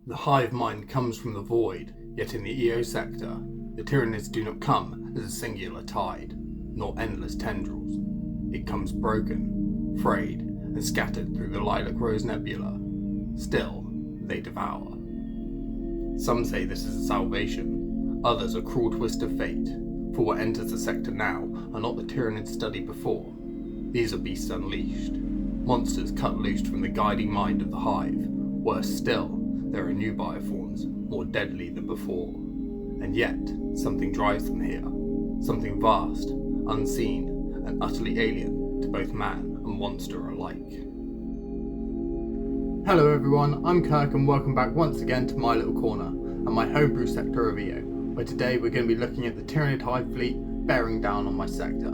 The hive mind comes from the void, yet in the EO sector, the Tyranids do not come as a singular tide, nor endless tendrils. It comes broken, frayed, and scattered through the Lilac Rose Nebula. Still, they devour. Some say this is a salvation, others a cruel twist of fate, for what enters the sector now are not the Tyranids studied before. These are beasts unleashed, monsters cut loose from the guiding mind of the hive. Worse still, there are new bioforms, more deadly than before. And yet, something drives them here. Something vast, unseen, and utterly alien to both man and monster alike. Hello everyone, I'm Kirk and welcome back once again to my little corner and my homebrew sector of EO, where today we're going to be looking at the Tyranid hive fleet bearing down on my sector.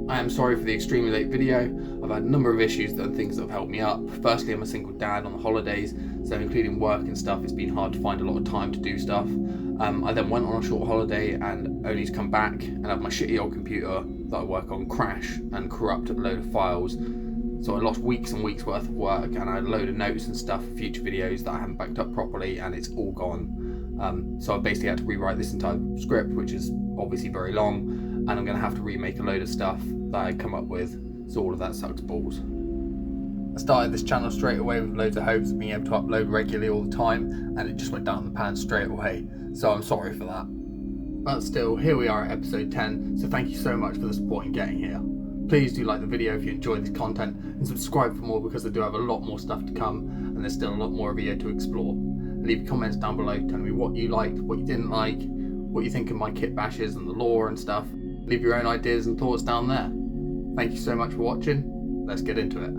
I am sorry for the extremely late video. I've had a number of issues and things that have held me up. Firstly, I'm a single dad on the holidays, so including work and stuff, it's been hard to find a lot of time to do stuff. I then went on a short holiday and only to come back and have my shitty old computer that I work on crash and corrupt a load of files. So I lost weeks and weeks worth of work, and I had a load of notes and stuff for future videos that I haven't backed up properly, and it's all gone. So I basically had to rewrite this entire script, which is obviously very long, and I'm going to have to remake a load of stuff that I come up with, so all of that sucks balls. I started this channel straight away with loads of hopes of being able to upload regularly all the time, and it just went down the pan straight away, so I'm sorry for that. But still, here we are at episode 10, so thank you so much for the support in getting here. Please do like the video if you enjoy this content, and subscribe for more because I do have a lot more stuff to come, and there's still a lot more of EO to explore. Leave your comments down below telling me what you liked, what you didn't like, what you think of my kit bashes and the lore and stuff. Leave your own ideas and thoughts down there. Thank you so much for watching. Let's get into it.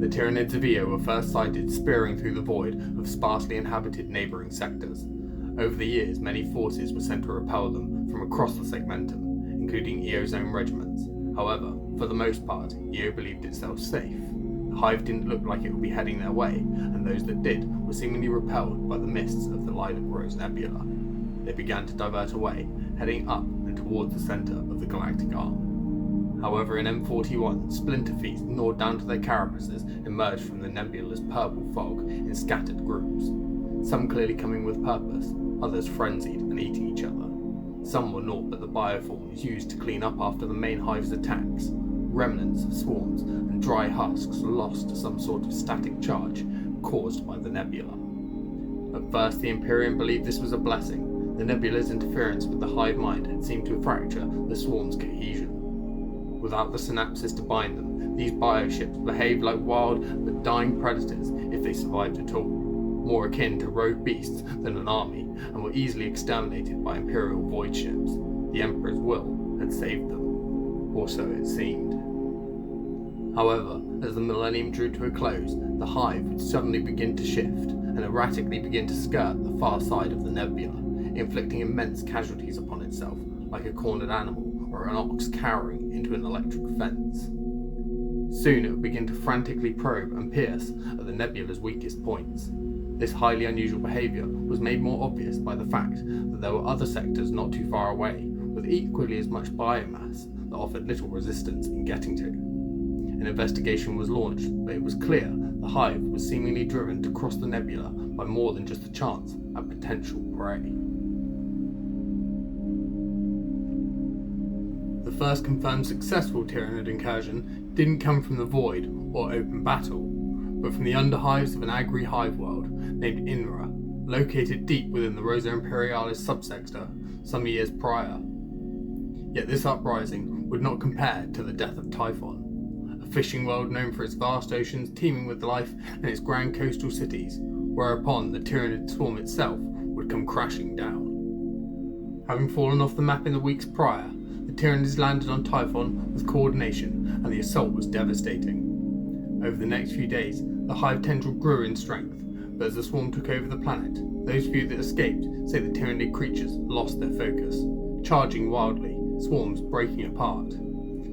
The Tyranids of EO were first sighted spearing through the void of sparsely inhabited neighbouring sectors. Over the years, many forces were sent to repel them from across the segmentum, including EO's own regiments. However, for the most part, EO believed itself safe. The hive didn't look like it would be heading their way, and those that did were seemingly repelled by the mists of the Lilac Rose Nebula. They began to divert away, heading up and towards the centre of the galactic arm. However, in M41, splinter feet gnawed down to their carapaces emerged from the nebula's purple fog in scattered groups. Some clearly coming with purpose, others frenzied and eating each other. Some were naught but the bioforms used to clean up after the main hive's attacks, remnants of swarms and dry husks lost to some sort of static charge caused by the nebula. At first, the Imperium believed this was a blessing. The nebula's interference with the hive mind had seemed to fracture the swarm's cohesion. Without the synapses to bind them, these bioships behaved like wild but dying predators if they survived at all, more akin to rogue beasts than an army, and were easily exterminated by Imperial void ships. The Emperor's will had saved them, or so it seemed. However, as the millennium drew to a close, the hive would suddenly begin to shift and erratically begin to skirt the far side of the nebula, inflicting immense casualties upon itself, like a cornered animal or an ox cowering into an electric fence. Soon it would begin to frantically probe and pierce at the nebula's weakest points. This highly unusual behaviour was made more obvious by the fact that there were other sectors not too far away, with equally as much biomass that offered little resistance in getting to. An investigation was launched, but it was clear the hive was seemingly driven to cross the nebula by more than just a chance at potential prey. The first confirmed successful Tyranid incursion didn't come from the void or open battle, but from the underhives of an agri hive world named Inra, located deep within the Rosa Imperialis subsector some years prior. Yet this uprising would not compare to the death of Typhon, a fishing world known for its vast oceans teeming with life and its grand coastal cities, whereupon the Tyranid swarm itself would come crashing down. Having fallen off the map in the weeks prior, the Tyranids landed on Typhon with coordination, and the assault was devastating. Over the next few days, the hive tendril grew in strength, but as the swarm took over the planet, those few that escaped say the Tyranid creatures lost their focus, charging wildly, swarms breaking apart.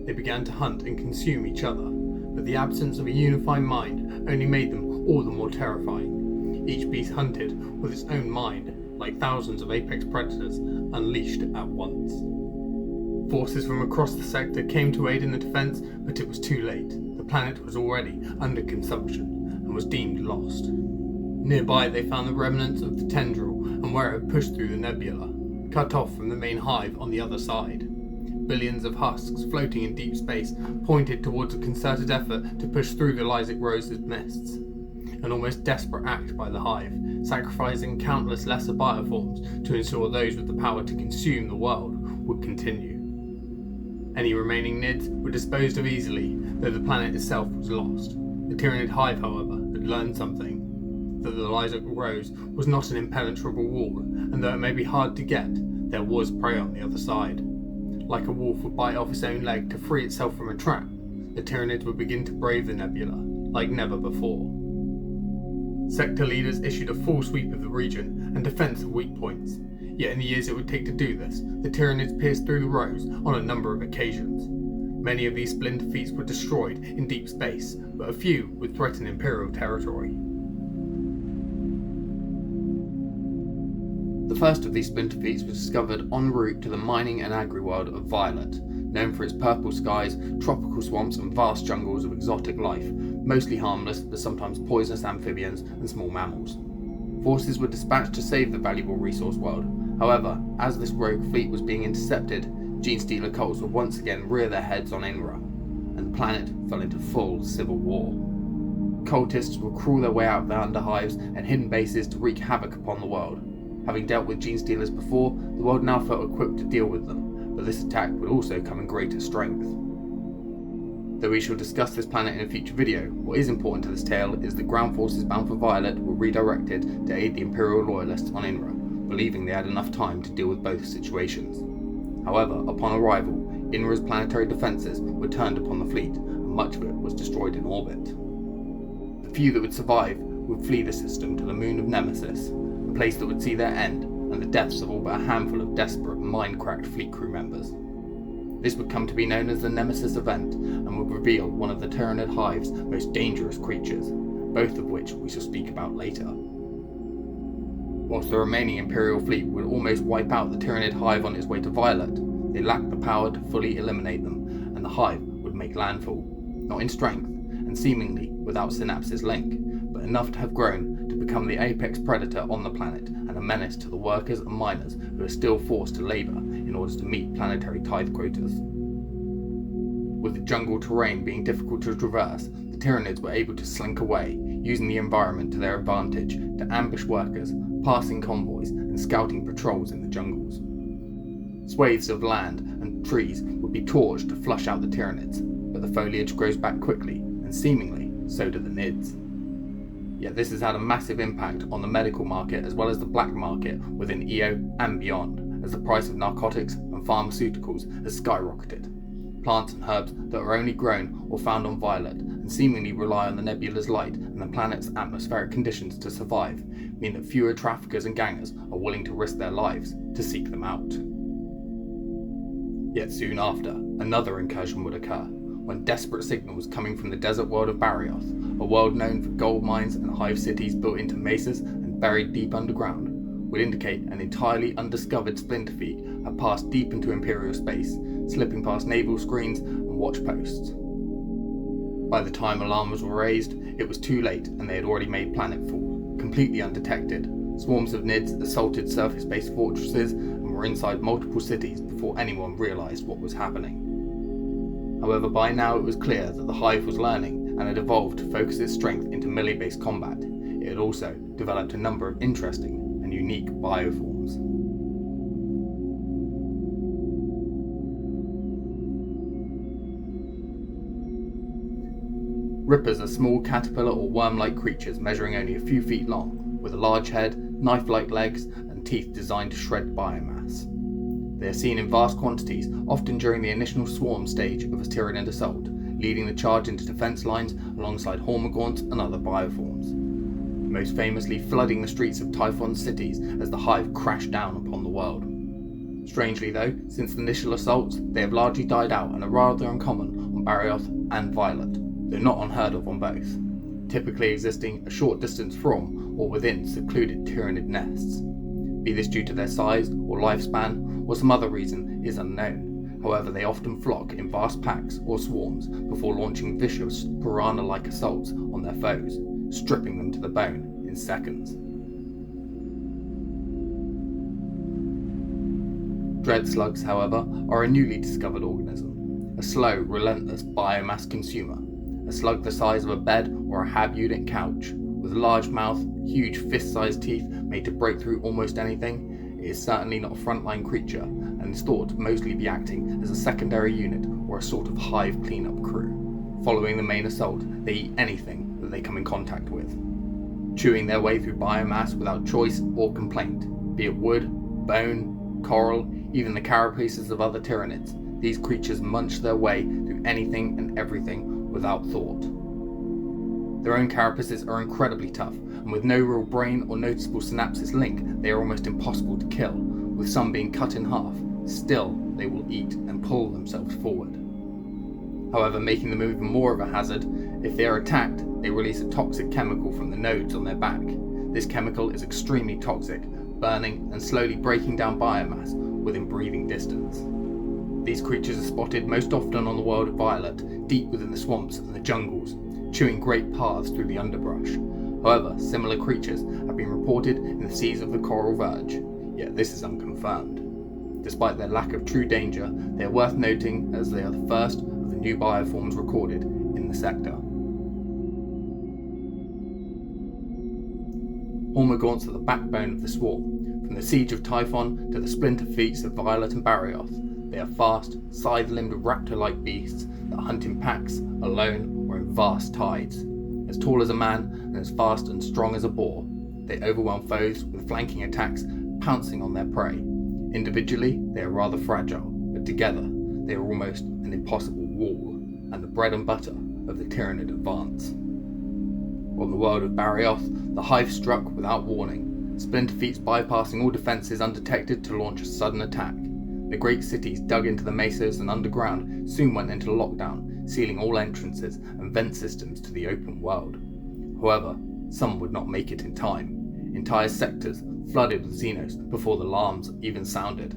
They began to hunt and consume each other, but the absence of a unifying mind only made them all the more terrifying. Each beast hunted with its own mind, like thousands of apex predators unleashed at once. Forces from across the sector came to aid in the defence, but it was too late. The planet was already under consumption and was deemed lost. Nearby they found the remnants of the tendril and where it had pushed through the nebula, cut off from the main hive on the other side. Billions of husks floating in deep space pointed towards a concerted effort to push through the Lysic Rose's mists. An almost desperate act by the hive, sacrificing countless lesser bioforms to ensure those with the power to consume the world would continue. Any remaining nids were disposed of easily, though the planet itself was lost. The Tyranid hive, however, had learned something, that the Lysic Rose was not an impenetrable wall, and though it may be hard to get, there was prey on the other side. Like a wolf would bite off its own leg to free itself from a trap, the Tyranids would begin to brave the nebula, like never before. Sector leaders issued a full sweep of the region and defence of weak points, yet in the years it would take to do this, the Tyranids pierced through the Rose on a number of occasions. Many of these splinter fleets were destroyed in deep space, but a few would threaten Imperial territory. The first of these splinter fleets was discovered en route to the mining and agri-world of Violet, known for its purple skies, tropical swamps and vast jungles of exotic life, mostly harmless but sometimes poisonous amphibians and small mammals. Forces were dispatched to save the valuable resource world. However, as this rogue fleet was being intercepted, Genestealer cults would once again rear their heads on Inra, and the planet fell into full civil war. Cultists would crawl their way out of their underhives and hidden bases to wreak havoc upon the world. Having dealt with Genestealers before, the world now felt equipped to deal with them, but this attack would also come in greater strength. Though we shall discuss this planet in a future video, what is important to this tale is that ground forces bound for Violet were redirected to aid the Imperial loyalists on Inra, believing they had enough time to deal with both situations. However, upon arrival, Inra's planetary defences were turned upon the fleet, and much of it was destroyed in orbit. The few that would survive would flee the system to the moon of Nemesis, a place that would see their end, and the deaths of all but a handful of desperate, mind-cracked fleet crew members. This would come to be known as the Nemesis event, and would reveal one of the Tyranid hive's most dangerous creatures, both of which we shall speak about later. Whilst the remaining Imperial fleet would almost wipe out the Tyranid hive on its way to Violet, they lacked the power to fully eliminate them, and the hive would make landfall, not in strength, and seemingly without Synapse's link, but enough to have grown to become the apex predator on the planet and a menace to the workers and miners who are still forced to labour in order to meet planetary tithe quotas. With the jungle terrain being difficult to traverse, the Tyranids were able to slink away, using the environment to their advantage to ambush workers, passing convoys and scouting patrols in the jungles. Swathes of land and trees would be torched to flush out the Tyranids, but the foliage grows back quickly, and seemingly so do the Nids. Yet this has had a massive impact on the medical market as well as the black market within EO and beyond, as the price of narcotics and pharmaceuticals has skyrocketed. Plants and herbs that are only grown or found on Violet and seemingly rely on the nebula's light and the planet's atmospheric conditions to survive mean that fewer traffickers and gangers are willing to risk their lives to seek them out. Yet soon after, another incursion would occur, when desperate signals coming from the desert world of Bario, a world known for gold mines and hive cities built into mesas and buried deep underground, would indicate an entirely undiscovered splinter fleet had passed deep into Imperial space, slipping past naval screens and watch posts. By the time alarms were raised, it was too late and they had already made planetfall, completely undetected. Swarms of Nids assaulted surface-based fortresses and were inside multiple cities before anyone realised what was happening. However, by now it was clear that the hive was learning and had evolved to focus its strength into melee-based combat. It had also developed a number of interesting and unique bioforms. Rippers are small caterpillar or worm-like creatures measuring only a few feet long, with a large head, knife-like legs, and teeth designed to shred biomass. They are seen in vast quantities, often during the initial swarm stage of a Tyranid assault, leading the charge into defence lines alongside hormigorns and other bioforms, most famously flooding the streets of Typhon's cities as the hive crashed down upon the world. Strangely though, since the initial assaults, they have largely died out and are rather uncommon on Barioth and Violet, though not unheard of on both, typically existing a short distance from or within secluded Tyranid nests. Be this due to their size or lifespan, or some other reason is unknown, However, they often flock in vast packs or swarms before launching vicious, piranha-like assaults on their foes, stripping them to the bone in seconds. Dread slugs, however, are a newly discovered organism, a slow, relentless biomass consumer, a slug the size of a bed or a hab-unit couch, with a large mouth, huge fist-sized teeth made to break through almost anything. It is certainly not a frontline creature, and is thought to mostly be acting as a secondary unit or a sort of hive cleanup crew. Following the main assault, they eat anything that they come in contact with, chewing their way through biomass without choice or complaint, be it wood, bone, coral, even the carapaces of other Tyranids. These creatures munch their way through anything and everything without thought. Their own carapaces are incredibly tough, and with no real brain or noticeable synapses link, they are almost impossible to kill, with some being cut in half. Still, they will eat and pull themselves forward. However, making them even more of a hazard, if they are attacked, they release a toxic chemical from the nodes on their back. This chemical is extremely toxic, burning and slowly breaking down biomass within breathing distance. These creatures are spotted most often on the world of Violet, deep within the swamps and the jungles, chewing great paths through the underbrush. However, similar creatures have been reported in the seas of the Coral Verge, yet this is unconfirmed. Despite their lack of true danger, they are worth noting as they are the first of the new bioforms recorded in the sector. Hormagaunts are the backbone of the swarm. From the siege of Typhon to the splinter feats of Violet and Bario, they are fast, scythe-limbed raptor-like beasts that hunt in packs, alone, or in vast tides. As tall as a man and as fast and strong as a boar, they overwhelm foes with flanking attacks, pouncing on their prey. Individually, they are rather fragile, but together, they are almost an impossible wall, and the bread and butter of the Tyranid advance. On the world of Barioth, the hive struck without warning, splinter feats bypassing all defences undetected to launch a sudden attack. The great cities dug into the mesas and underground soon went into lockdown, sealing all entrances and vent systems to the open world. However, some would not make it in time. Entire sectors flooded with Xenos before the alarms even sounded.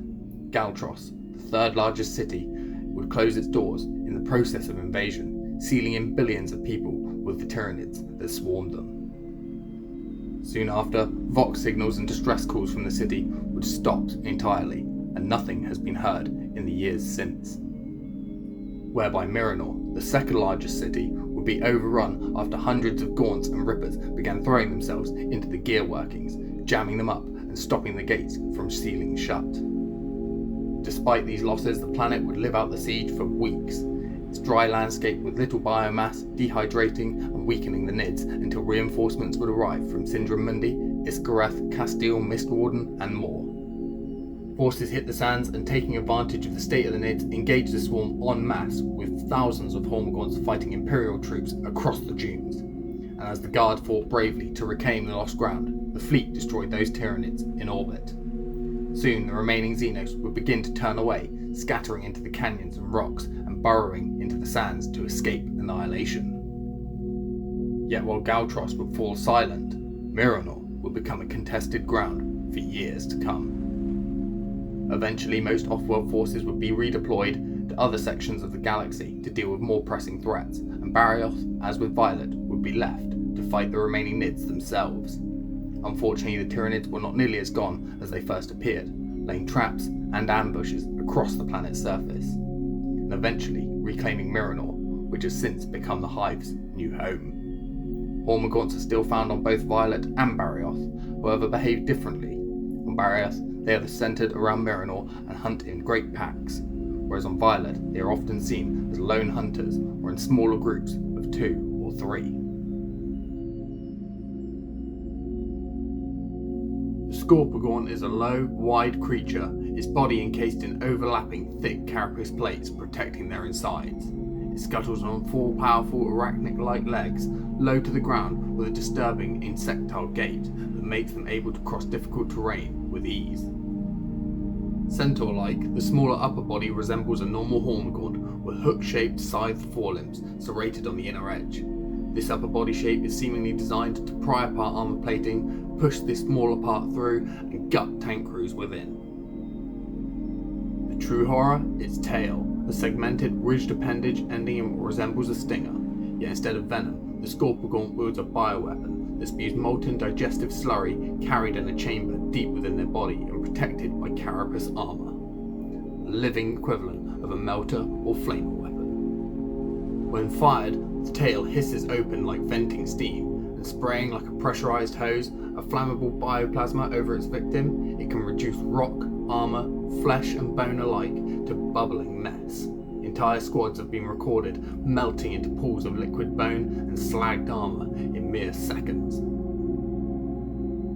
Galtros, the third largest city, would close its doors in the process of invasion, sealing in billions of people with the Tyranids that swarmed them. Soon after, Vox signals and distress calls from the city would stop entirely, and nothing has been heard in the years since. Whereby Miranor, the second largest city, would be overrun after hundreds of gaunts and rippers began throwing themselves into the gear workings, jamming them up and stopping the gates from sealing shut. Despite these losses, the planet would live out the siege for weeks, its dry landscape with little biomass dehydrating and weakening the Nids until reinforcements would arrive from Sindramundi, Iskareth, Castile, Mistwarden, and more. Forces hit the sands and, taking advantage of the state of the Nids, engaged the swarm en masse, with thousands of Hormagaunts fighting Imperial troops across the dunes. And as the Guard fought bravely to reclaim the lost ground, the fleet destroyed those Tyranids in orbit. Soon the remaining Xenos would begin to turn away, scattering into the canyons and rocks and burrowing into the sands to escape annihilation. Yet while Galtros would fall silent, Miranor would become a contested ground for years to come. Eventually, most off-world forces would be redeployed to other sections of the galaxy to deal with more pressing threats, and Barioth, as with Violet, would be left to fight the remaining Nids themselves. Unfortunately, the Tyranids were not nearly as gone as they first appeared, laying traps and ambushes across the planet's surface, and eventually reclaiming Miranor, which has since become the Hive's new home. Hormagaunts are still found on both Violet and Barioth, however behave differently. On Barioth, they are centred around Miranor and hunt in great packs, whereas on Violet they are often seen as lone hunters or in smaller groups of 2 or 3. The Scorpigon is a low, wide creature, its body encased in overlapping, thick carapace plates protecting their insides. It scuttles on 4 powerful arachnid-like legs, low to the ground with a disturbing insectile gait that makes them able to cross difficult terrain with ease. Centaur-like, the smaller upper body resembles a normal Hormagaunt with hook-shaped scythed forelimbs serrated on the inner edge. This upper body shape is seemingly designed to pry apart armor plating, push this smaller part through, and gut tank crews within. The true horror, its tail, the segmented, ridged appendage ending in what resembles a stinger, yet instead of venom, the Scorpigaunt wields a bioweapon that spews molten digestive slurry carried in a chamber deep within their body and protected by carapace armour. A living equivalent of a melter or flamer weapon. When fired, the tail hisses open like venting steam, and spraying like a pressurized hose a flammable bioplasma over its victim, it can reduce rock, armour, flesh and bone alike to bubbling mess. Entire squads have been recorded melting into pools of liquid bone and slagged armour in mere seconds.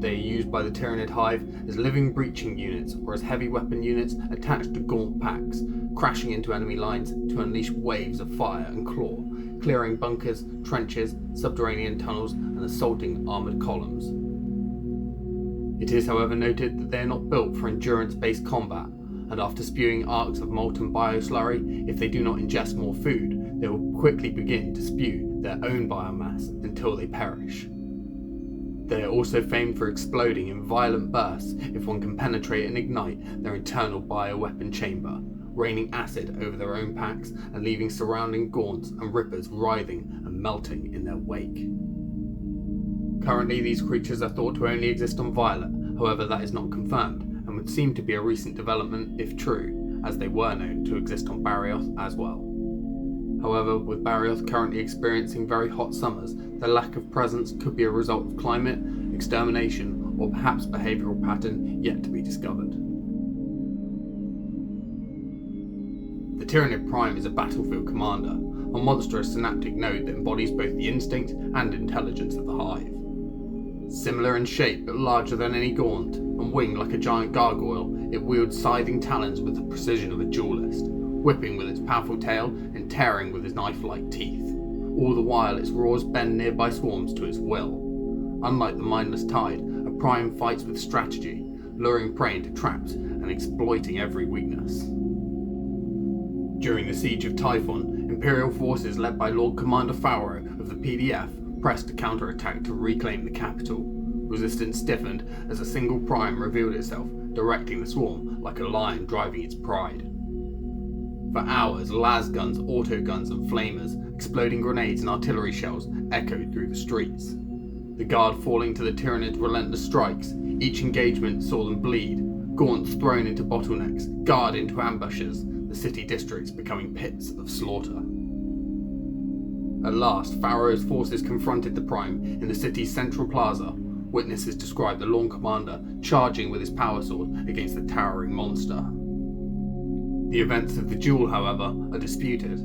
They are used by the Tyranid hive as living breaching units or as heavy weapon units attached to gaunt packs, crashing into enemy lines to unleash waves of fire and claw, clearing bunkers, trenches, subterranean tunnels and assaulting armoured columns. It is however noted that they are not built for endurance-based combat, and after spewing arcs of molten bioslurry, if they do not ingest more food, they will quickly begin to spew their own biomass until they perish. They are also famed for exploding in violent bursts if one can penetrate and ignite their internal bioweapon chamber, raining acid over their own packs and leaving surrounding gaunts and rippers writhing and melting in their wake. Currently these creatures are thought to only exist on Violet, however that is not confirmed, and would seem to be a recent development if true, as they were known to exist on Bario as well. However, with Bario currently experiencing very hot summers, their lack of presence could be a result of climate, extermination, or perhaps behavioural pattern yet to be discovered. The Tyranid Prime is a battlefield commander, a monstrous synaptic node that embodies both the instinct and intelligence of the hive. Similar in shape but larger than any gaunt, and winged like a giant gargoyle, it wields scything talons with the precision of a duelist, whipping with its powerful tail and tearing with its knife-like teeth. All the while its roars bend nearby swarms to its will. Unlike the mindless tide, a prime fights with strategy, luring prey into traps and exploiting every weakness. During the siege of Typhon, Imperial forces led by Lord Commander Pharaoh of the PDF pressed to counterattack to reclaim the capital. Resistance stiffened as a single prime revealed itself, directing the swarm like a lion driving its pride. For hours, las guns, autoguns and flamers, exploding grenades and artillery shells echoed through the streets. The guard falling to the Tyranid's relentless strikes, each engagement saw them bleed, gaunts thrown into bottlenecks, guard into ambushes, the city districts becoming pits of slaughter. At last, Pharaoh's forces confronted the Prime in the city's central plaza. Witnesses described the Lord Commander charging with his power sword against the towering monster. The events of the duel, however, are disputed.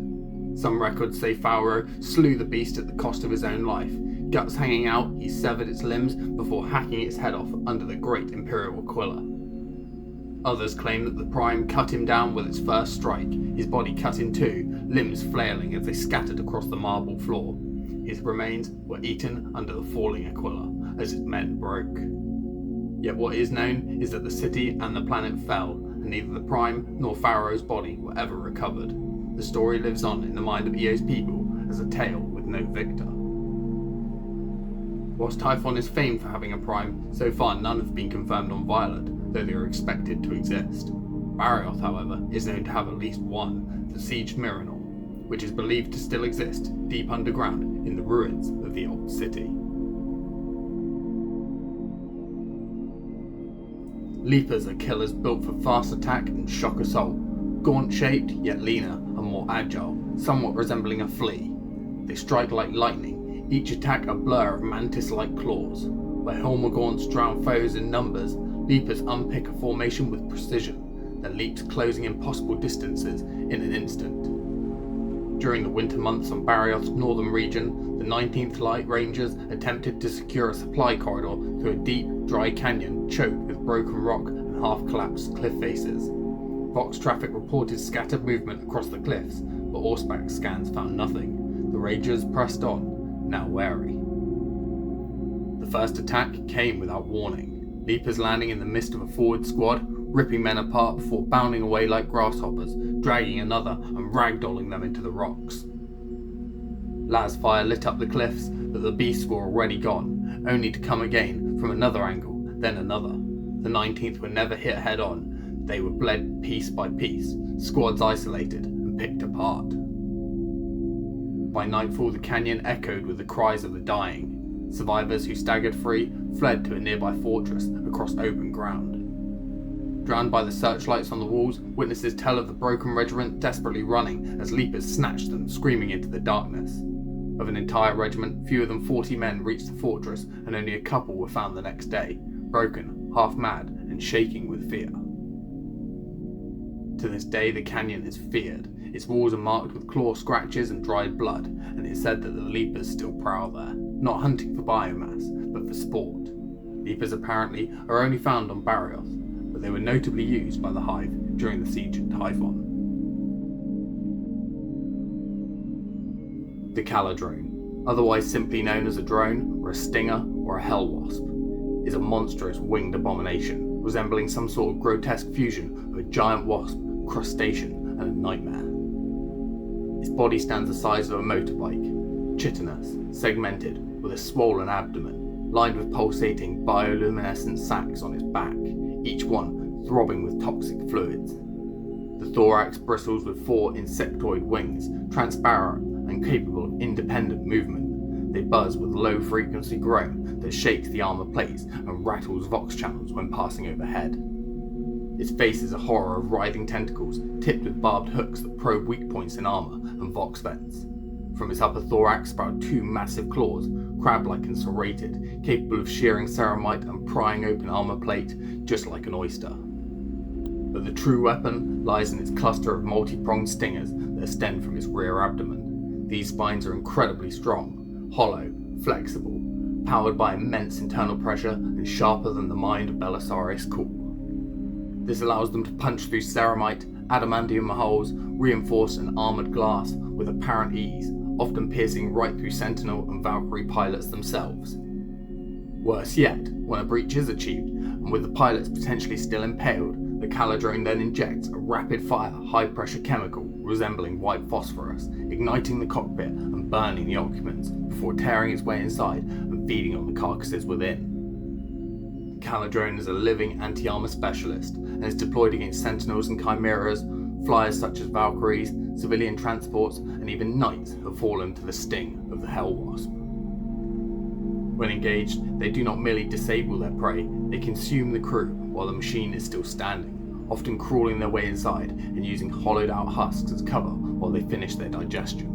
Some records say Pharaoh slew the beast at the cost of his own life. Guts hanging out, he severed its limbs before hacking its head off under the great Imperial Aquila. Others claim that the Prime cut him down with its first strike, his body cut in two, limbs flailing as they scattered across the marble floor. His remains were eaten under the falling Aquila as its men broke. Yet what is known is that the city and the planet fell, and neither the Prime nor Pharaoh's body were ever recovered. The story lives on in the mind of EO's people as a tale with no victor. Whilst Typhon is famed for having a Prime, so far none have been confirmed on Violet, though they are expected to exist. Bario, however, is known to have at least one, the Siege Miranor, which is believed to still exist deep underground in the ruins of the old city. Leapers are killers built for fast attack and shock assault, gaunt-shaped yet leaner and more agile, somewhat resembling a flea. They strike like lightning, each attack a blur of mantis-like claws. Where Helmagaunts drown foes in numbers, Leapers unpick a formation with precision, their leaps closing impossible distances in an instant. During the winter months on Barioth's northern region, the 19th Light Rangers attempted to secure a supply corridor through a deep, dry canyon choked with broken rock and half-collapsed cliff faces. Vox traffic reported scattered movement across the cliffs, but Auspex scans found nothing. The Rangers pressed on, now wary. The first attack came without warning. Leapers landing in the midst of a forward squad, ripping men apart before bounding away like grasshoppers, dragging another and ragdolling them into the rocks. Las fire lit up the cliffs, but the beasts were already gone, only to come again from another angle, then another. The 19th were never hit head on, they were bled piece by piece, squads isolated and picked apart. By nightfall, the canyon echoed with the cries of the dying. Survivors who staggered free fled to a nearby fortress across open ground. Drowned by the searchlights on the walls, witnesses tell of the broken regiment desperately running as leapers snatched them, screaming into the darkness. Of an entire regiment, fewer than 40 men reached the fortress, and only a couple were found the next day, broken, half mad, and shaking with fear. To this day, the canyon is feared. Its walls are marked with claw scratches and dried blood, and it's said that the leapers still prowl there, not hunting for biomass, but for sport. Leapers apparently are only found on Bario, but they were notably used by the hive during the siege of Typhon. The Calad, otherwise simply known as a drone, or a stinger, or a hell wasp, is a monstrous winged abomination, resembling some sort of grotesque fusion of a giant wasp, crustacean, and a nightmare. Its body stands the size of a motorbike, chitinous, segmented, with a swollen abdomen, lined with pulsating bioluminescent sacs on its back, each one throbbing with toxic fluids. The thorax bristles with 4 insectoid wings, transparent and capable of independent movement. They buzz with low-frequency groan that shakes the armor plates and rattles vox channels when passing overhead. Its face is a horror of writhing tentacles tipped with barbed hooks that probe weak points in armor and vox vents. From its upper thorax sprout 2 massive claws, crab-like and serrated, capable of shearing ceramite and prying open armor plate just like an oyster. But the true weapon lies in its cluster of multi-pronged stingers that extend from its rear abdomen. These spines are incredibly strong, hollow, flexible, powered by immense internal pressure and sharper than the mind of Belisarius Cool. This allows them to punch through ceramite, adamantium hulls, reinforced and armoured glass with apparent ease, often piercing right through Sentinel and Valkyrie pilots themselves. Worse yet, when a breach is achieved, and with the pilots potentially still impaled, the Calad then injects a rapid-fire, high-pressure chemical resembling white phosphorus, igniting the cockpit and burning the occupants before tearing its way inside and feeding on the carcasses within. The Calad is a living anti-armor specialist and is deployed against sentinels and chimeras. Flyers such as Valkyries, civilian transports, and even knights have fallen to the sting of the Hell Wasp. When engaged, they do not merely disable their prey, they consume the crew while the machine is still standing, often crawling their way inside and using hollowed-out husks as cover while they finish their digestion.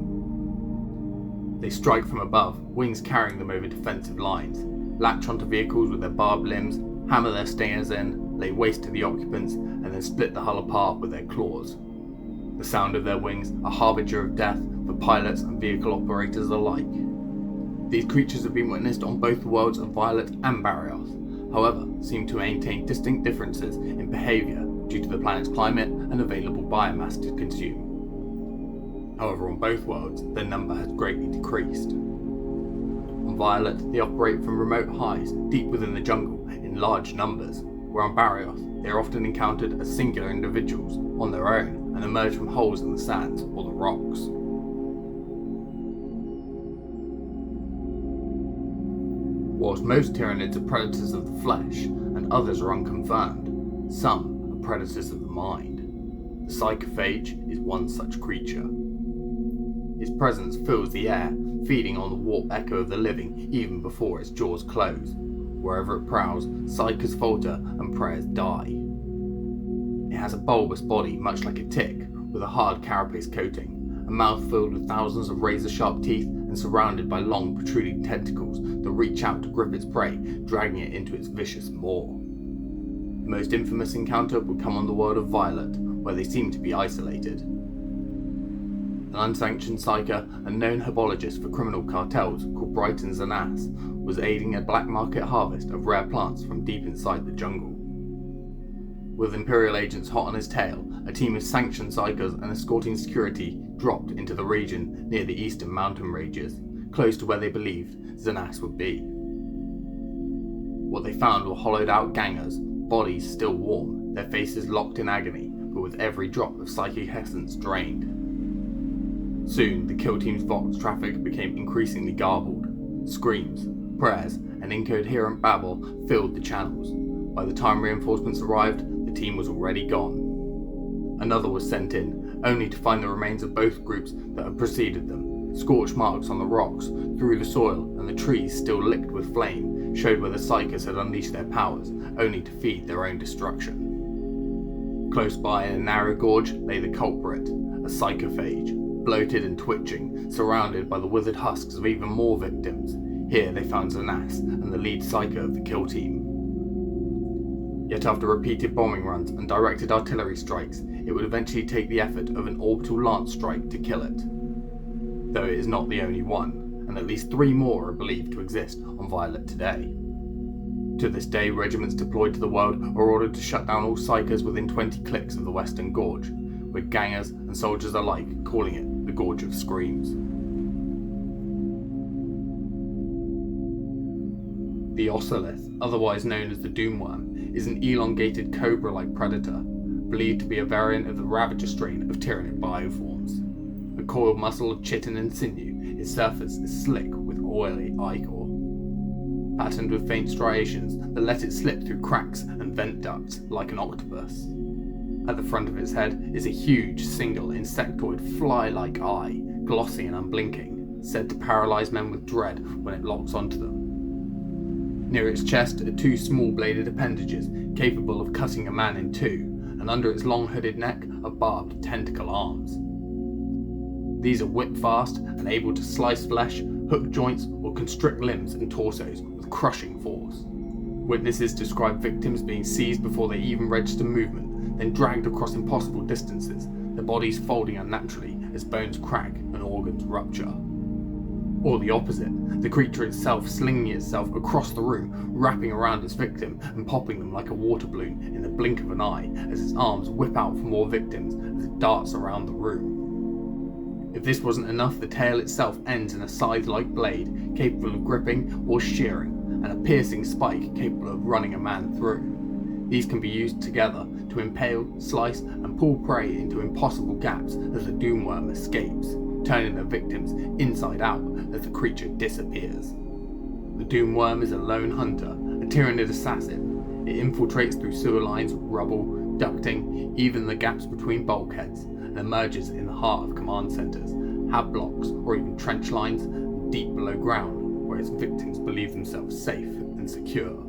They strike from above, wings carrying them over defensive lines, latch onto vehicles with their barbed limbs, hammer their stingers in, lay waste to the occupants, and then split the hull apart with their claws. The sound of their wings, a harbinger of death for pilots and vehicle operators alike. These creatures have been witnessed on both the worlds of Violet and Barrios, however, seem to maintain distinct differences in behaviour due to the planet's climate and available biomass to consume. However, on both worlds, their number has greatly decreased. On Violet, they operate from remote hives deep within the jungle in large numbers, where on Barrios, they are often encountered as singular individuals on their own and emerge from holes in the sands or the rocks. Whilst most Tyranids are predators of the flesh and others are unconfirmed, some are predators of the mind. The psychophage is one such creature. Its presence fills the air, feeding on the warp echo of the living even before its jaws close. Wherever it prowls, psychers falter and preyers die. It has a bulbous body much like a tick, with a hard carapace coating, a mouth filled with thousands of razor-sharp teeth and surrounded by long protruding tentacles that reach out to grip its prey, dragging it into its vicious maw. The most infamous encounter would come on the world of Violet, where they seem to be isolated. An unsanctioned psyker and known herbologist for criminal cartels called Brighton Zanas was aiding a black market harvest of rare plants from deep inside the jungle. With Imperial agents hot on his tail, a team of sanctioned psykers and escorting security dropped into the region near the eastern mountain ranges, close to where they believed Zanas would be. What they found were hollowed out gangers, bodies still warm, their faces locked in agony, but with every drop of psychic essence drained. Soon, the kill team's vox traffic became increasingly garbled. Screams, prayers, and incoherent babble filled the channels. By the time reinforcements arrived, the team was already gone. Another was sent in, only to find the remains of both groups that had preceded them. Scorch marks on the rocks, through the soil, and the trees still licked with flame showed where the psychers had unleashed their powers, only to feed their own destruction. Close by in a narrow gorge lay the culprit, a psychophage, bloated and twitching, surrounded by the withered husks of even more victims. Here they found Zanas and the lead psycho of the kill team. Yet after repeated bombing runs and directed artillery strikes, it would eventually take the effort of an orbital lance strike to kill it. Though it is not the only one, and at least 3 more are believed to exist on Violet today. To this day, regiments deployed to the world are ordered to shut down all psychers within 20 clicks of the Western Gorge, with gangers and soldiers alike calling it the Gorge of Screams. The Ocelith, otherwise known as the Doomworm, is an elongated cobra-like predator, believed to be a variant of the Ravager strain of Tyranid bioforms. A coiled muscle of chitin and sinew, its surface is slick with oily ichor, patterned with faint striations that let it slip through cracks and vent ducts like an octopus. At the front of its head is a huge, single, insectoid, fly-like eye, glossy and unblinking, said to paralyse men with dread when it locks onto them. Near its chest are 2 small-bladed appendages capable of cutting a man in 2, and under its long hooded neck are barbed tentacle arms. These are whip-fast and able to slice flesh, hook joints, or constrict limbs and torsos with crushing force. Witnesses describe victims being seized before they even register movement, then dragged across impossible distances, their bodies folding unnaturally as bones crack and organs rupture. Or the opposite, the creature itself slinging itself across the room, wrapping around its victim and popping them like a water balloon in the blink of an eye as its arms whip out for more victims as it darts around the room. If this wasn't enough, the tail itself ends in a scythe-like blade capable of gripping or shearing, and a piercing spike capable of running a man through. These can be used together to impale, slice, and pull prey into impossible gaps as the Doomworm escapes, turning the victims inside out as the creature disappears. The Doomworm is a lone hunter, a Tyranid assassin. It infiltrates through sewer lines, rubble, ducting, even the gaps between bulkheads, and emerges in the heart of command centres, hab blocks, or even trench lines deep below ground, where its victims believe themselves safe and secure.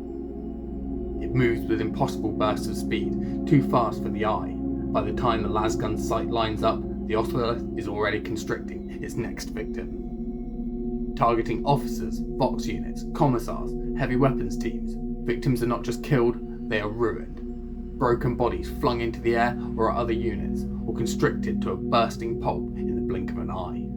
It moves with impossible bursts of speed, too fast for the eye. By the time the lasgun's sight lines up, the Ocelith is already constricting its next victim. Targeting officers, box units, commissars, heavy weapons teams, victims are not just killed, they are ruined. Broken bodies flung into the air or at other units, or constricted to a bursting pulp in the blink of an eye.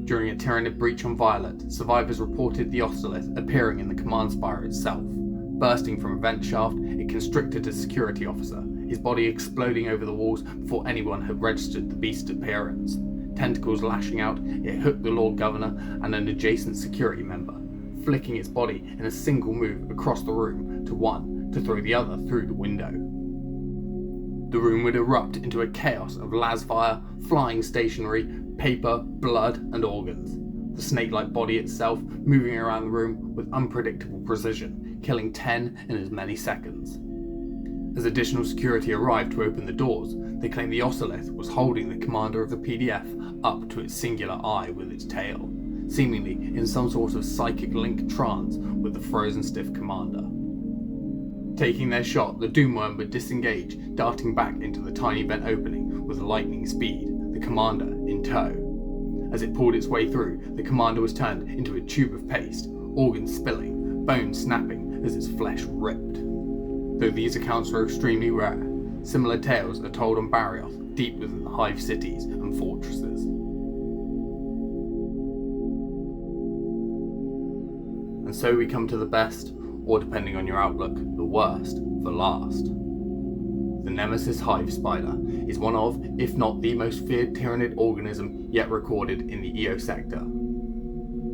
During a Tyranid breach on Violet, survivors reported the Ocelith appearing in the command spire itself. Bursting from a vent shaft, it constricted a security officer, his body exploding over the walls before anyone had registered the beast's appearance. Tentacles lashing out, it hooked the Lord Governor and an adjacent security member, flicking its body in a single move across the room to one to throw the other through the window. The room would erupt into a chaos of lasfire, flying stationery, paper, blood, and organs. The snake-like body itself moving around the room with unpredictable precision, killing 10 in as many seconds. As additional security arrived to open the doors, they claimed the Ocelith was holding the commander of the PDF up to its singular eye with its tail, seemingly in some sort of psychic link trance with the frozen stiff commander. Taking their shot, the Doomworm would disengage, darting back into the tiny vent opening with lightning speed, the commander in tow. As it pulled its way through, the commander was turned into a tube of paste, organs spilling, bones snapping as its flesh ripped. Though these accounts are extremely rare, similar tales are told on Bario, deep within the hive cities and fortresses. And so we come to the best, or depending on your outlook, the worst, for last. The Nemesis hive spider is one of, if not the most feared Tyranid organism yet recorded in the EO sector.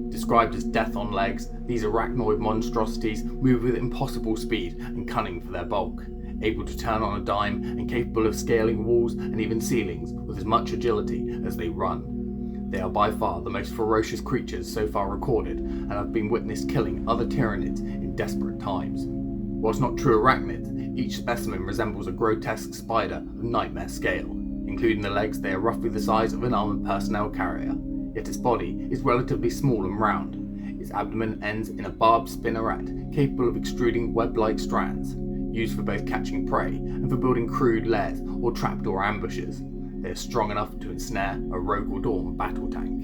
Described as death on legs, these arachnoid monstrosities move with impossible speed and cunning for their bulk, able to turn on a dime and capable of scaling walls and even ceilings with as much agility as they run. They are by far the most ferocious creatures so far recorded and have been witnessed killing other Tyranids in desperate times. Whilst not true arachnids, Each specimen resembles a grotesque spider of nightmare scale. Including the legs, they are roughly the size of an armoured personnel carrier, yet its body is relatively small and round. Its abdomen ends in a barbed spinneret capable of extruding web-like strands, used for both catching prey and for building crude lairs or trapdoor ambushes. They are strong enough to ensnare a rogue or dawn battle tank.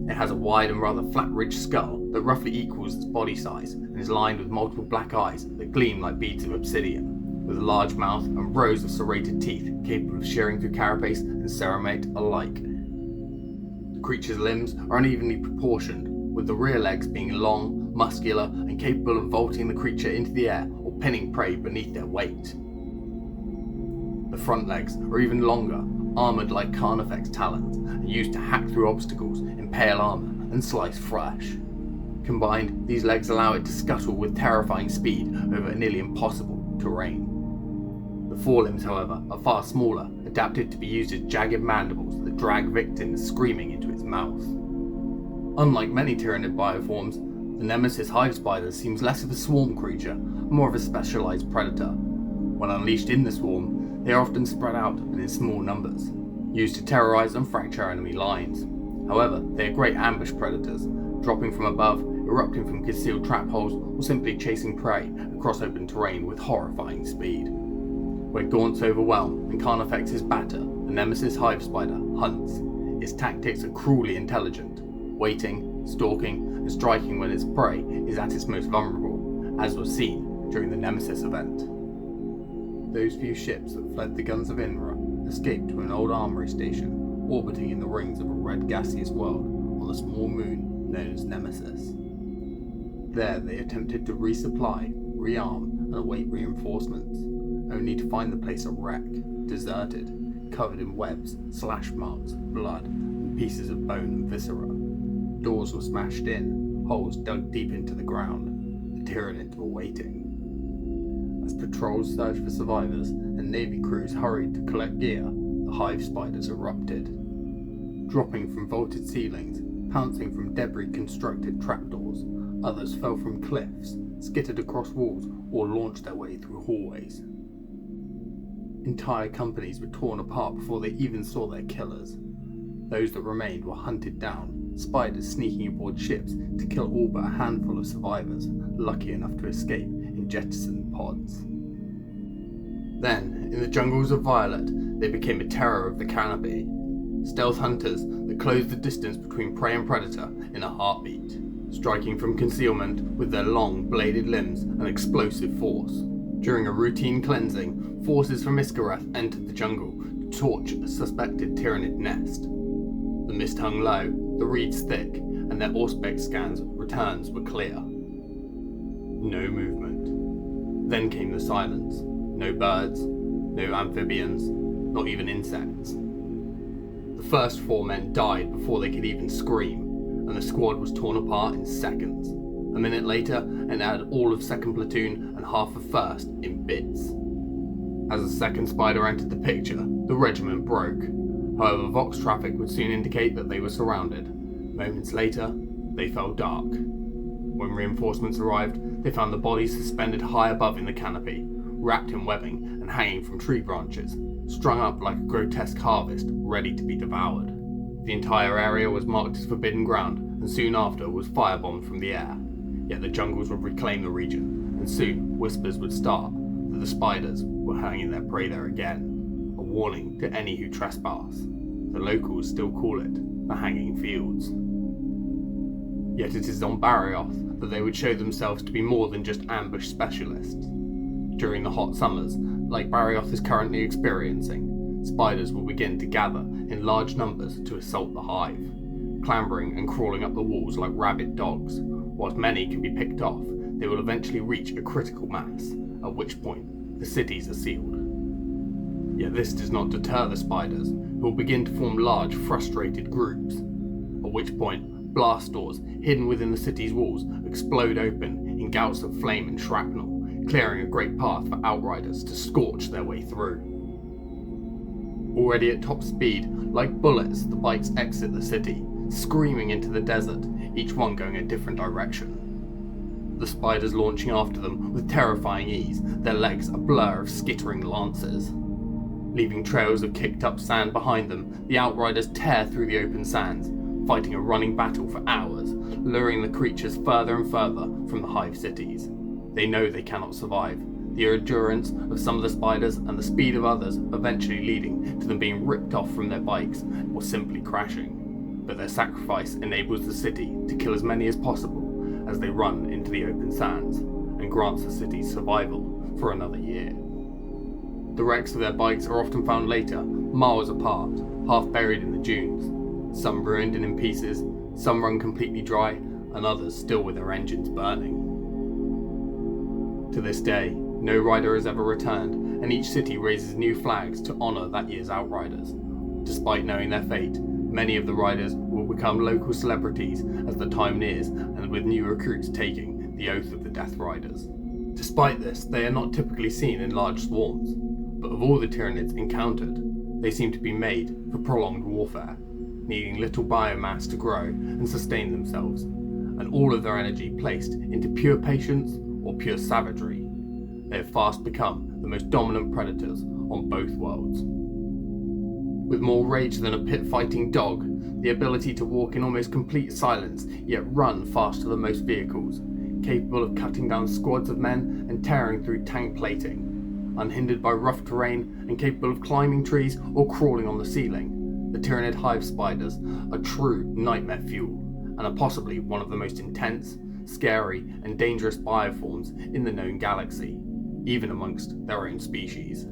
It has a wide and rather flat-ridged skull that roughly equals its body size and is lined with multiple black eyes that gleam like beads of obsidian, with a large mouth and rows of serrated teeth capable of shearing through carapace and ceramite alike. The creature's limbs are unevenly proportioned, with the rear legs being long, muscular, and capable of vaulting the creature into the air or pinning prey beneath their weight. The front legs are even longer, armoured like Carnifex talons, and used to hack through obstacles, impale armour, and slice flesh. Combined, these legs allow it to scuttle with terrifying speed over nearly impossible terrain. The forelimbs, however, are far smaller, adapted to be used as jagged mandibles that drag victims screaming into its mouth. Unlike many Tyranid bioforms, the Nemesis hive spider seems less of a swarm creature, more of a specialised predator. When unleashed in the swarm, they are often spread out and in small numbers, used to terrorise and fracture enemy lines. However, they are great ambush predators, dropping from above, erupting from concealed trap holes, or simply chasing prey across open terrain with horrifying speed. Where gaunts overwhelm and Carnifexes batter, the Nemesis hive spider hunts. Its tactics are cruelly intelligent, waiting, stalking, and striking when its prey is at its most vulnerable, as was seen during the Nemesis event. Those few ships that fled the guns of Inra escaped to an old armory station orbiting in the rings of a red gaseous world on the small moon known as Nemesis. There they attempted to resupply, rearm, and await reinforcements, only to find the place a wreck, deserted, covered in webs, slash marks, blood, and pieces of bone and viscera. Doors were smashed in, holes dug deep into the ground. The Tyranids were waiting. As patrols searched for survivors and navy crews hurried to collect gear, the hive spiders erupted. Dropping from vaulted ceilings, pouncing from debris-constructed trapdoors, others fell from cliffs, skittered across walls, or launched their way through hallways. Entire companies were torn apart before they even saw their killers. Those that remained were hunted down, spiders sneaking aboard ships to kill all but a handful of survivors, lucky enough to escape in jettisoned pods. Then, in the jungles of Violet, they became a terror of the canopy. Stealth hunters that closed the distance between prey and predator in a heartbeat, striking from concealment with their long, bladed limbs and explosive force. During a routine cleansing, forces from Iskareth entered the jungle to torch a suspected Tyranid nest. The mist hung low, the reeds thick, and their auspex scans returns were clear. No movement. Then came the silence. No birds, no amphibians, not even insects. The first 4 men died before they could even scream, and the squad was torn apart in seconds. A minute later, and had all of 2nd Platoon and half of 1st in bits. As the 2nd Spider entered the picture, the regiment broke. However, Vox traffic would soon indicate that they were surrounded. Moments later, they fell dark. When reinforcements arrived, they found the bodies suspended high above in the canopy, wrapped in webbing and hanging from tree branches, strung up like a grotesque harvest, ready to be devoured. The entire area was marked as forbidden ground, and soon after was firebombed from the air. Yet the jungles would reclaim the region, and soon whispers would start that the spiders were hanging their prey there again, a warning to any who trespass. The locals still call it the Hanging Fields. Yet it is on Bario that they would show themselves to be more than just ambush specialists. During the hot summers, like Bario is currently experiencing, spiders will begin to gather in large numbers to assault the hive, clambering and crawling up the walls like rabid dogs. Whilst many can be picked off, they will eventually reach a critical mass, at which point the cities are sealed. Yet this does not deter the spiders, who will begin to form large, frustrated groups, at which point blast doors hidden within the city's walls explode open in gouts of flame and shrapnel, clearing a great path for outriders to scorch their way through. Already at top speed, like bullets, the bikes exit the city, screaming into the desert, each one going a different direction. the spiders launching after them with terrifying ease, their legs a blur of skittering lances. Leaving trails of kicked up sand behind them, the outriders tear through the open sands, fighting a running battle for hours, luring the creatures further and further from the hive cities. They know they cannot survive, the endurance of some of the spiders and the speed of others eventually leading to them being ripped off from their bikes or simply crashing. But their sacrifice enables the city to kill as many as possible as they run into the open sands, and grants the city's survival for another year. The wrecks of their bikes are often found later, miles apart, half buried in the dunes, some ruined and in pieces, some run completely dry, and others still with their engines burning. To this day, no rider has ever returned, and each city raises new flags to honour that year's outriders. Despite knowing their fate, many of the riders will become local celebrities as the time nears, and with new recruits taking the oath of the Death Riders. Despite this, they are not typically seen in large swarms, but of all the Tyranids encountered, they seem to be made for prolonged warfare, needing little biomass to grow and sustain themselves, and all of their energy placed into pure patience or pure savagery. They have fast become the most dominant predators on both worlds. With more rage than a pit-fighting dog, the ability to walk in almost complete silence, yet run faster than most vehicles, capable of cutting down squads of men and tearing through tank plating, unhindered by rough terrain and capable of climbing trees or crawling on the ceiling, the Tyranid hive spiders are true nightmare fuel, and are possibly one of the most intense, scary, and dangerous bioforms in the known galaxy, even amongst their own species.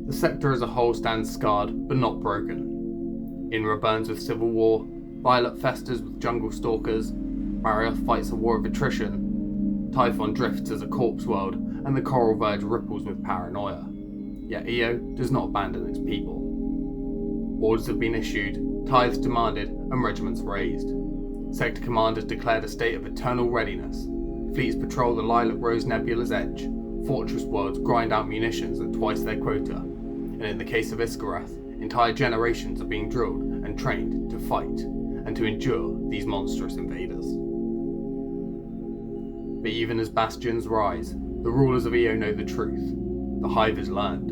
The sector as a whole stands scarred, but not broken. Inra burns with civil war, Violet festers with jungle stalkers, Bario fights a war of attrition, Typhon drifts as a corpse world, and the Coral Verge ripples with paranoia. Yet EO does not abandon its people. Orders have been issued, tithes demanded, and regiments raised. Sector commanders declared a state of eternal readiness. Fleets patrol the Lilac Rose Nebula's edge. Fortress worlds grind out munitions at twice their quota. And in the case of Iskarath, entire generations are being drilled and trained to fight and to endure these monstrous invaders. But even as bastions rise, the rulers of EO know the truth. The hive is learned.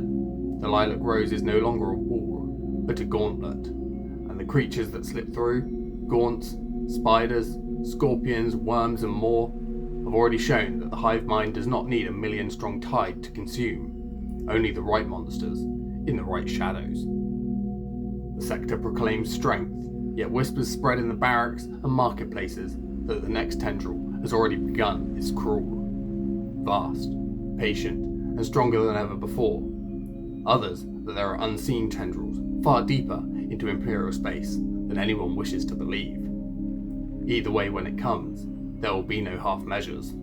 The Lilac Rose is no longer a wall, but a gauntlet, and the creatures that slip through, gaunts, spiders, scorpions, worms, and more, have already shown that the hive mind does not need a million-strong tide to consume, only the right monsters, in the right shadows. The sector proclaims strength, yet whispers spread in the barracks and marketplaces that the next tendril has already begun its crawl. Vast, patient, and stronger than ever before. Others that there are unseen tendrils far deeper into Imperial space than anyone wishes to believe. Either way, when it comes, there will be no half measures.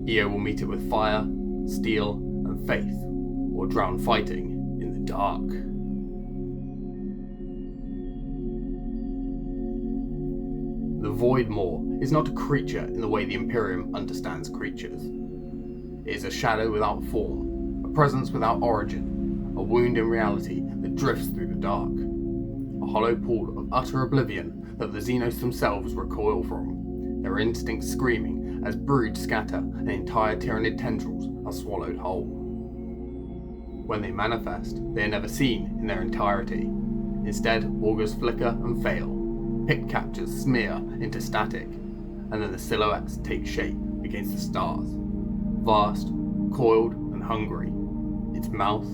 EO will meet it with fire, steel, and faith, or drown fighting in the dark. The Void Maw is not a creature in the way the Imperium understands creatures. It is a shadow without form, a presence without origin, a wound in reality that drifts through the dark, a hollow pool of utter oblivion that the Xenos themselves recoil from, their instincts screaming as broods scatter and entire Tyranid tendrils are swallowed whole. When they manifest, they are never seen in their entirety. Instead, augurs flicker and fail, pick captures smear into static, and then the silhouettes take shape against the stars. Vast, coiled, and hungry, its mouth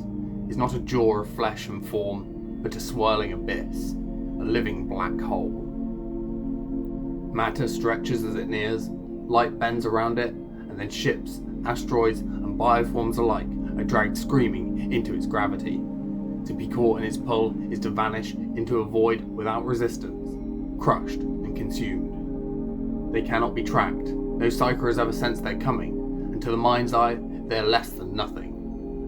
is not a jaw of flesh and form, but a swirling abyss, a living black hole. Matter stretches as it nears, light bends around it, and then ships, asteroids, and bioforms alike are dragged screaming into its gravity. To be caught in its pull is to vanish into a void without resistance, crushed and consumed. They cannot be tracked, no psyker has ever sensed their coming, and to the mind's eye they are less than nothing,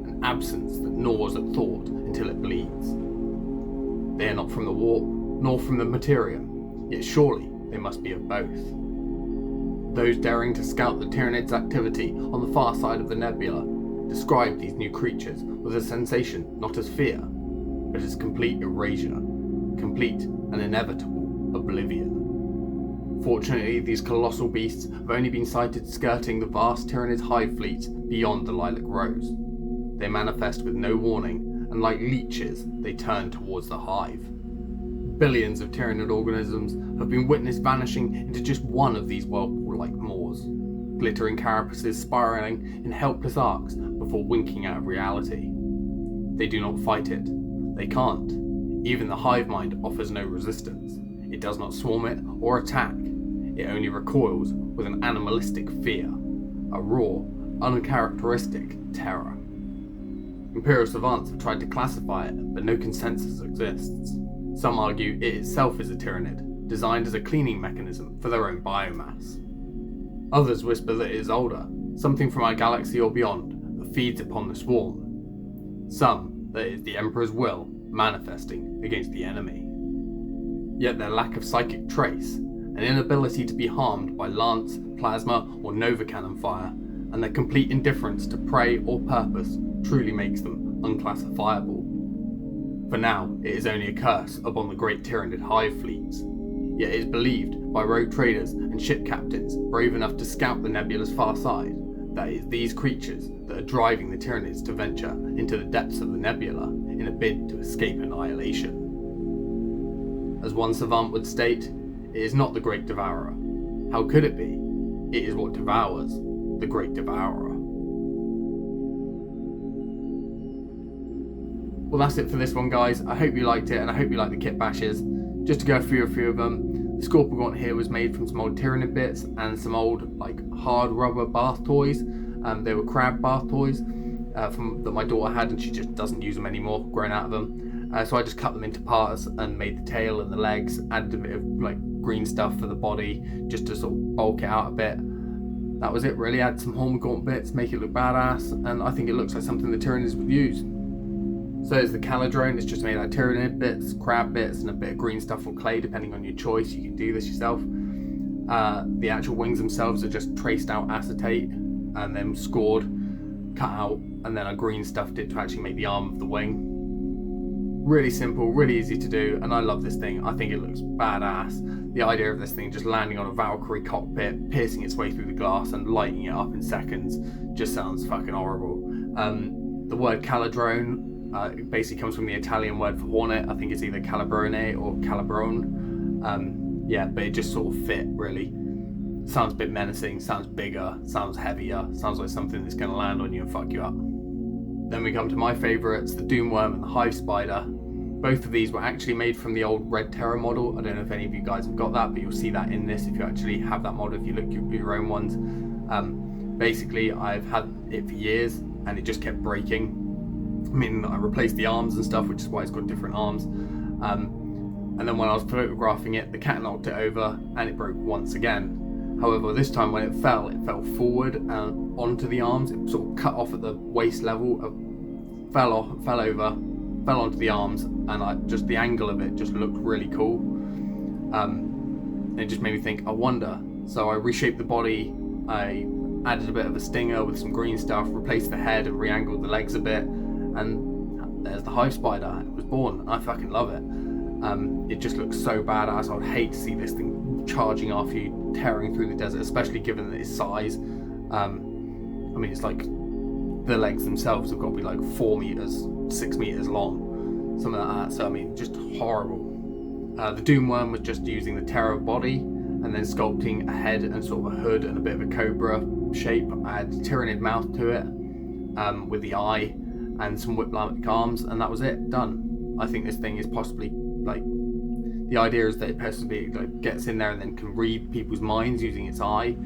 an absence that gnaws at thought until it bleeds. They are not from the warp, nor from the materium, yet surely they must be of both. Those daring to scout the Tyranid's activity on the far side of the nebula describe these new creatures with a sensation not as fear, but as complete erasure. complete and inevitable oblivion. Fortunately, these colossal beasts have only been sighted skirting the vast Tyranid hive fleets beyond the lilac rose. They manifest with no warning, and like leeches, they turn towards the hive. Billions of Tyranid organisms have been witnessed vanishing into just one of these whirlpool-like maws, glittering carapaces spiraling in helpless arcs before winking out of reality. They do not fight it. They can't. Even the hive mind offers no resistance. It does not swarm it or attack. It only recoils with an animalistic fear, a raw, uncharacteristic terror. Imperial savants have tried to classify it, but no consensus exists. Some argue it itself is a Tyranid, designed as a cleaning mechanism for their own biomass. Others whisper that it is older, something from our galaxy or beyond, that feeds upon the swarm. Some that it is the Emperor's will manifesting against the enemy. Yet their lack of psychic trace, an inability to be harmed by lance, plasma or nova cannon fire, and their complete indifference to prey or purpose truly makes them unclassifiable. For now, it is only a curse upon the great Tyranid hive fleets. Yet it is believed by rogue traders and ship captains brave enough to scout the nebula's far side that it is these creatures that are driving the Tyranids to venture into the depths of the nebula in a bid to escape annihilation. As one savant would state, it is not the Great Devourer. How could it be? It is what devours the Great Devourer. Well, that's it for this one, guys. I hope you liked it, and I hope you liked the kit bashes. Just to go through a few of them, the Scorpigaunt here was made from some old Tyranid bits and some old hard rubber bath toys. They were crab bath toys that my daughter had, and she just doesn't use them anymore, grown out of them. So I just cut them into parts and made the tail and the legs, added a bit of green stuff for the body just to sort of bulk it out a bit. That was it really. Add some Homebrew bits, make it look badass, and I think it looks like something the Tyranids would use. So there's the Calad drone. It's just made out of Tyranid bits, crab bits, and a bit of green stuff or clay, depending on your choice. You can do this yourself. The actual wings themselves are just traced out acetate and then scored, cut out, and then I green stuffed it to actually make the arm of the wing. Really simple, really easy to do, and I love this thing. I think it looks badass. The idea of this thing just landing on a Valkyrie cockpit, piercing its way through the glass and lighting it up in seconds just sounds fucking horrible. The word Caladrone basically comes from the Italian word for hornet. I think it's either Calabrone or Calabrone. Yeah, but it just sort of fit, really. Sounds a bit menacing, sounds bigger, sounds heavier, sounds like something that's going to land on you and fuck you up. Then we come to my favourites, the Doomworm and the Hive Spider. Both of these were actually made from the old Red Terror model. I don't know if any of you guys have got that, but you'll see that in this if you actually have that model, if you look at your own ones. Basically, I've had it for years and it just kept breaking. I mean, I replaced the arms and stuff, which is why it's got different arms. And then when I was photographing it, the cat knocked it over and it broke once again. However, this time when it fell forward and onto the arms. It sort of cut off at the waist level, fell onto the arms, and just the angle of it just looked really cool. It just made me think, I wonder. So I reshaped the body, I added a bit of a stinger with some green stuff, replaced the head and re-angled the legs a bit, and there's the Hive Spider. It was born. I fucking love it. It just looks so badass. I would hate to see this thing charging after you, tearing through the desert, especially given its size. I mean, it's like the legs themselves have got to be like 4 meters, 6 meters long, something like that. So I mean, just horrible. The Doomworm was just using the Terror body and then sculpting a head and sort of a hood and a bit of a cobra shape. I had Tyranid mouth to it, with the eye and some whip-like arms, and that was it, done. I think this thing is possibly, like, the idea is that it possibly gets in there and then can read people's minds using its eye,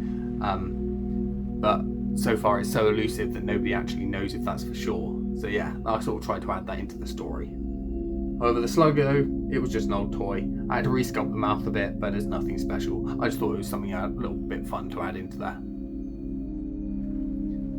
but so far it's so elusive that nobody actually knows if that's for sure. So yeah, I sort of tried to add that into the story. However, the Sluggo, it was just an old toy. I had to resculpt the mouth a bit, but it's nothing special. I just thought it was something a little bit fun to add into there.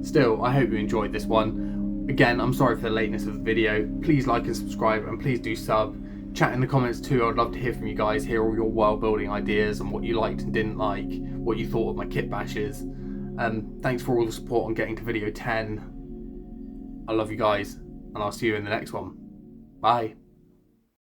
Still, I hope you enjoyed this one. Again, I'm sorry for the lateness of the video. Please like and subscribe, and please do sub. Chat in the comments too. I'd love to hear from you guys, hear all your world building ideas and what you liked and didn't like, what you thought of my kit bashes. Thanks for all the support on getting to video 10. I love you guys, and I'll see you in the next one. Bye.